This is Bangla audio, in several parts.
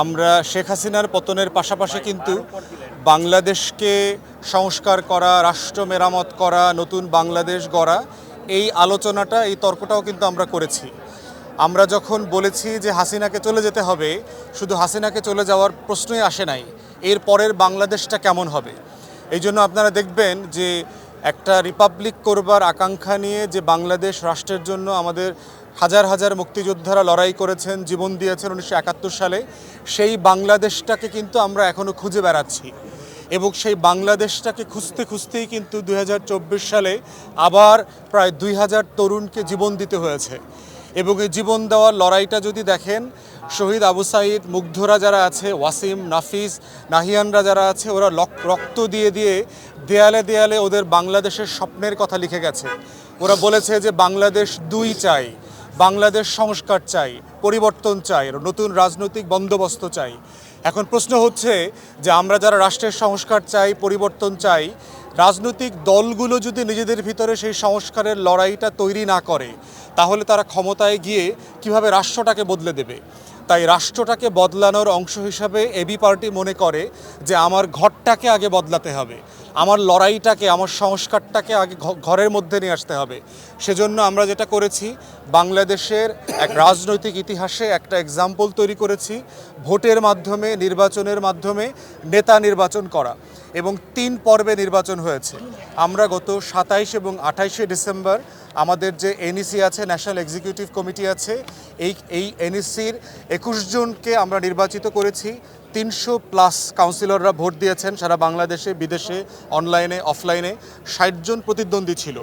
আমরা শেখ হাসিনার পতনের পাশাপাশি কিন্তু বাংলাদেশকে সংস্কার করা, রাষ্ট্র মেরামত করা, নতুন বাংলাদেশ গড়া, এই আলোচনাটা, এই তর্কটাও কিন্তু আমরা করেছি। আমরা যখন বলেছি যে হাসিনাকে চলে যেতে হবে, শুধু হাসিনাকে চলে যাওয়ার প্রশ্নই আসে নাই, এর পরের বাংলাদেশটা কেমন হবে। এই জন্য আপনারা দেখবেন যে একটা রিপাবলিক করবার আকাঙ্ক্ষা নিয়ে যে বাংলাদেশ রাষ্ট্রের জন্য আমাদের হাজার হাজার মুক্তিযোদ্ধারা লড়াই করেছেন, জীবন দিয়েছেন 1971 সালে, সেই বাংলাদেশটাকে কিন্তু আমরা এখনও খুঁজে বেড়াচ্ছি। এবং সেই বাংলাদেশটাকে খুঁজতে খুঁজতেই কিন্তু 2024 সালে আবার প্রায় 2000 তরুণকে জীবন দিতে হয়েছে। এবং এই জীবন দেওয়ার লড়াইটা যদি দেখেন, শহীদ আবু সাঈদ, মুগ্ধরা যারা আছে, ওয়াসিম, নাফিস, নাহিয়ানরা যারা আছে, ওরা রক্ত দিয়ে দিয়ে দেয়ালে দেয়ালে ওদের বাংলাদেশের স্বপ্নের কথা লিখে গেছে। ওরা বলেছে যে বাংলাদেশ দুই চাই, বাংলাদেশ সংস্কার চাই, পরিবর্তন চাই, নতুন রাজনৈতিক বন্দোবস্ত চাই। এখন প্রশ্ন হচ্ছে যে আমরা যারা রাষ্ট্রের সংস্কার চাই, পরিবর্তন চাই, রাজনৈতিক দলগুলো যদি নিজেদের ভিতরে সেই সংস্কারের লড়াইটা তৈরি না করে, তাহলে তারা ক্ষমতায় গিয়ে কিভাবে রাষ্ট্রটাকে বদলে দেবে। তাই রাষ্ট্রটাকে বদলানোর অংশ হিসাবে এবি পার্টি মনে করে যে আমার ঘরটাকে আগে বদলাতে হবে, আমার লড়াইটাকে, আমার সংস্কারটাকে আগে ঘরের মধ্যে নিয়ে আসতে হবে। সেজন্য আমরা যেটা করেছি, বাংলাদেশের এক রাজনৈতিক ইতিহাসে একটা এক্সাম্পল তৈরি করেছি, ভোটের মাধ্যমে, নির্বাচনের মাধ্যমে নেতা নির্বাচন করা, এবং 3 পর্বে নির্বাচন হয়েছে। আমরা গত 27 এবং 28শে ডিসেম্বর আমাদের যে এনইসি আছে, ন্যাশনাল এক্সিকিউটিভ কমিটি আছে, এই এনইসির 21 জনকে আমরা নির্বাচিত করেছি। 300+ কাউন্সিলররা ভোট দিয়েছেন সারা বাংলাদেশে, বিদেশে, অনলাইনে, অফলাইনে। 60 জন প্রতিদ্বন্দ্বী ছিল।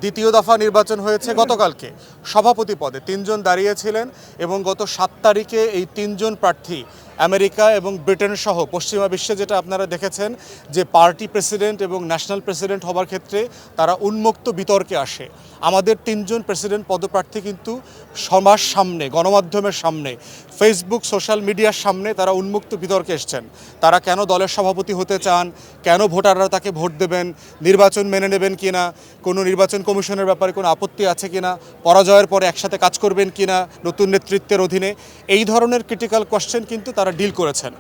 দ্বিতীয় দফা নির্বাচন হয়েছে গতকালকে। সভাপতি পদে 3 জন দাঁড়িয়েছিলেন, এবং গত 7 তারিখে এই 3 জন প্রার্থী আমেরিকা এবং ব্রিটেন সহ পশ্চিমা বিশ্বে, যেটা আপনারা দেখেছেন যে পার্টি প্রেসিডেন্ট এবং ন্যাশনাল প্রেসিডেন্ট হবার ক্ষেত্রে তারা উন্মুক্ত বিতর্কে আসে। আমাদের 3 জন প্রেসিডেন্ট পদপ্রার্থী কিন্তু সবার সামনে, গণমাধ্যমের সামনে, ফেসবুক, সোশ্যাল মিডিয়ার সামনে তারা উন্মুক্ত বিতর্কে এসছেন। তারা কেন দলের সভাপতি হতে চান, কেন ভোটাররা তাকে ভোট দেবেন, নির্বাচন মেনে নেবেন কিনা, কোনো নির্বাচন কমিশনের ব্যাপারে কোনো আপত্তি আছে কিনা, পরাজয়ের পরে একসাথে কাজ করবেন কিনা নতুন নেতৃত্বের অধীনে, এই ধরনের ক্রিটিক্যাল কোয়েশ্চেন কিন্তু তারা ডিল করেছেন।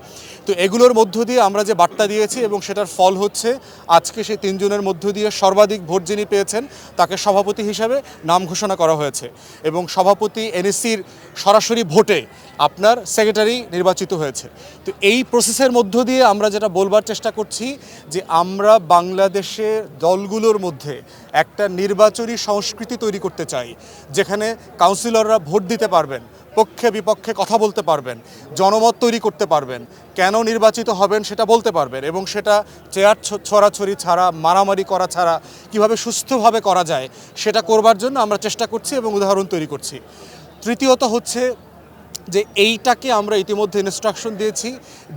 তো এগুলোর মধ্য দিয়ে আমরা যে বার্তা দিয়েছি, এবং সেটার ফল হচ্ছে আজকে সেই 3 জনের মধ্য দিয়ে সর্বাধিক ভোট যিনি পেয়েছেন তাকে সভাপতি হিসাবে নাম ঘোষণা করা হয়েছে, এবং সভাপতি এনএসসির সরাসরি ভোটে আপনার সেক্রেটারি নির্বাচিত হয়েছে। তো এই প্রসেসের মধ্য দিয়ে আমরা যেটা বলবার চেষ্টা করছি যে আমরা বাংলাদেশের দলগুলোর মধ্যে একটা নির্বাচনী সংস্কৃতি তৈরি করতে চাই, যেখানে কাউন্সিলররা ভোট দিতে পারবেন, পক্ষে বিপক্ষে কথা বলতে পারবেন, জনমত তৈরি করতে পারবেন, কেন নির্বাচিত হবেন সেটা বলতে পারবেন, এবং সেটা চেয়ার ছড়াছড়ি ছাড়া, মারামারি করা ছাড়া কিভাবে সুস্থভাবে করা যায় সেটা করবার জন্য আমরা চেষ্টা করছি এবং উদাহরণ তৈরি করছি। তৃতীয়ত হচ্ছে যে এইটাকে আমরা ইতিমধ্যে ইনস্ট্রাকশন দিয়েছি,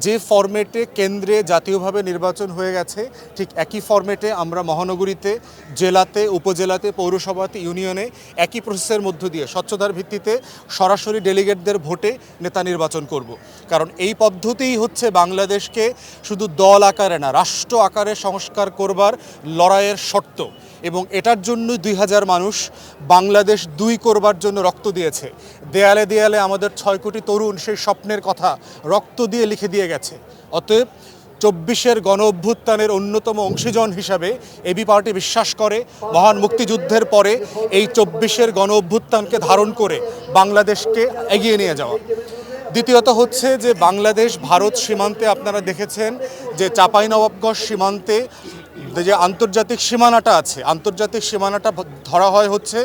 যে ফরম্যাটে কেন্দ্রে জাতীয়ভাবে নির্বাচন হয়ে গেছে, ঠিক একই ফরম্যাটে আমরা মহানগরীতে, জেলাতে, উপজেলাতে, পৌরসভাতে, ইউনিয়নে একই প্রসেসের মধ্য দিয়ে স্বচ্ছতার ভিত্তিতে সরাসরি ডেলিগেটদের ভোটে নেতা নির্বাচন করব। কারণ এই পদ্ধতিই হচ্ছে বাংলাদেশকে শুধু দল আকারে না, রাষ্ট্র আকারে সংস্কার করবার লড়াইয়ের শর্ত। এবং এটার জন্য 2000 মানুষ বাংলাদেশ 2 করবার জন্য রক্ত দিয়েছে। দেয়ালে দেয়ালে আমাদের 6 কোটি তরুণ সেই স্বপ্নের কথা রক্ত দিয়ে লিখে দিয়ে গেছে। অতএব 24-এর গণ অভ্যুত্থানের অন্যতম অংশীজন হিসাবে এবি পার্টি বিশ্বাস করে মহান মুক্তিযুদ্ধের পরে এই 24-এর গণ অভ্যুত্থানকে ধারণ করে বাংলাদেশকে এগিয়ে নিয়ে যাওয়া। দ্বিতীয়ত হচ্ছে যে বাংলাদেশ ভারত সীমান্তে আপনারা দেখেছেন যে চাঁপাইনবাবগঞ্জ সীমান্তে যে আন্তর্জাতিক সীমানাটা আছে, আন্তর্জাতিক সীমানাটা ধরা হয় হচ্ছে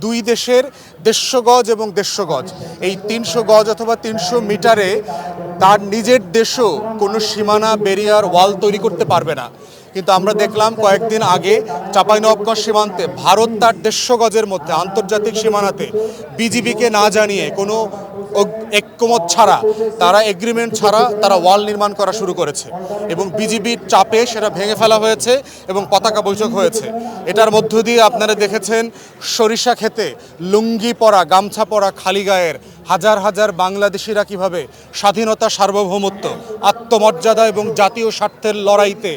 2 দেশের 150 গজ এবং 150 গজ। এই 300 গজ অথবা 300 মিটারে তার নিজের দেশও কোনো সীমানা, ব্যারিয়ার, ওয়াল তৈরি করতে পারবে না। কিন্তু আমরা দেখলাম কয়েকদিন আগে চাঁপাইনবাবগঞ্জ সীমান্তে ভারত তার 150 গজের মধ্যে আন্তর্জাতিক সীমানাতে বিজিবিকে না জানিয়ে, কোনো ঐক্যমত ছাড়া, তারা এগ্রিমেন্ট ছাড়া তারা ওয়াল নির্মাণ করা শুরু করেছে, এবং বিজিবির চাপে সেটা ভেঙে ফেলা হয়েছে এবং পতাকা বৈঠক হয়েছে। এটার মধ্য দিয়ে আপনারা দেখেছেন সরিষা খেতে লুঙ্গি পরা, গামছা পরা, খালি গায়ের হাজার হাজার বাংলাদেশিরা কিভাবে স্বাধীনতা, সার্বভৌমত্ব, আত্মমর্যাদা এবং জাতীয় স্বার্থের লড়াইতে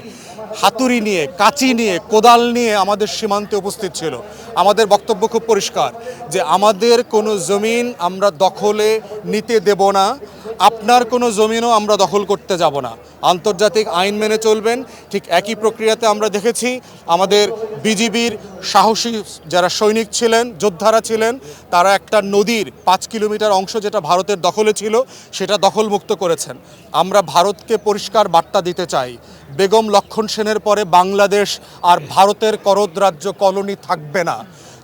হাতুড়ি নিয়ে, কাঁচি নিয়ে, কোদাল নিয়ে আমাদের সীমান্তে উপস্থিত ছিল। আমাদের বক্তব্য খুব পরিষ্কার যে আমাদের কোনো জমিন আমরা দখলে নিতে দেব না, আপনার কোনো জমিনও আমরা দখল করতে যাব না। আন্তর্জাতিক আইন মেনে চলবেন। ঠিক একই প্রক্রিয়াতে আমরা দেখেছি আমাদের বিজিবির সাহসী যারা সৈনিক ছিলেন, যোদ্ধারা ছিলেন, তারা একটা নদীর 5 কিলোমিটার অংশ যেটা ভারতের দখলে ছিল সেটা দখলমুক্ত করেছেন। আমরা ভারতকে পরিষ্কার বার্তা দিতে চাই, বেগম লক্ষণ সেনের পরে বাংলাদেশ আর ভারতের করদ রাজ্য কলোনি থাকবে না।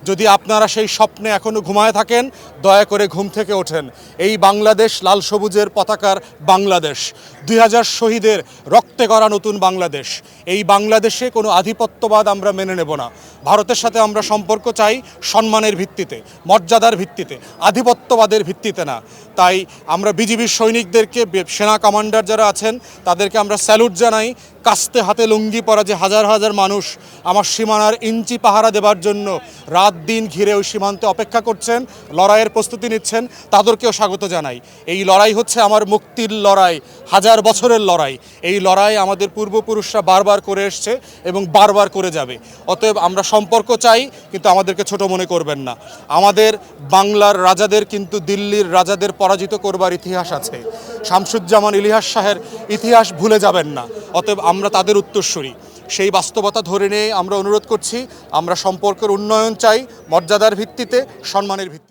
যদি আপনারা সেই স্বপ্নে এখনও ঘুমায় থাকেন, দয়া করে ঘুম থেকে ওঠেন। এই বাংলাদেশ লাল সবুজের পতাকার বাংলাদেশ, 2000 শহীদের রক্তে গড়া নতুন বাংলাদেশ। এই বাংলাদেশে কোনো আধিপত্যবাদ আমরা মেনে নেব না। ভারতের সাথে আমরা সম্পর্ক চাই সম্মানের ভিত্তিতে, মর্যাদার ভিত্তিতে, আধিপত্যবাদের ভিত্তিতে না। তাই আমরা বিজিবির সৈনিকদেরকে, সেনা কমান্ডার যারা আছেন তাদেরকে আমরা স্যালুট জানাই। কাস্তে হাতে লুঙ্গি পরা যে হাজার হাজার মানুষ আমার সীমানার ইঞ্চি পাহারা দেবার জন্য রাত দিন ঘিরে ওই সীমান্তে অপেক্ষা করছেন, লড়াইয়ের প্রস্তুতি নিচ্ছেন, তাদেরকেও স্বাগত জানাই। এই লড়াই হচ্ছে আমার মুক্তির লড়াই, হাজার বছরের লড়াই। এই লড়াই আমাদের পূর্বপুরুষরা বারবার করে এসছে এবং বারবার করে যাবে। অতএব আমরা সম্পর্ক চাই, কিন্তু আমাদেরকে ছোট মনে করবেন না। আমাদের বাংলার রাজাদের কিন্তু দিল্লির রাজাদের পরাজিত করবার ইতিহাস আছে। শামসুজ্জামান ইলিয়াস শাহের ইতিহাস ভুলে যাবেন না। অতএব আমরা তাদের উত্তরসূরি। সেই বাস্তবতা ধরে নিয়ে আমরা অনুরোধ করছি, আমরা সম্পর্কের উন্নয়ন চাই, মর্যাদার ভিত্তিতে, সম্মানের ভিত্তিতে।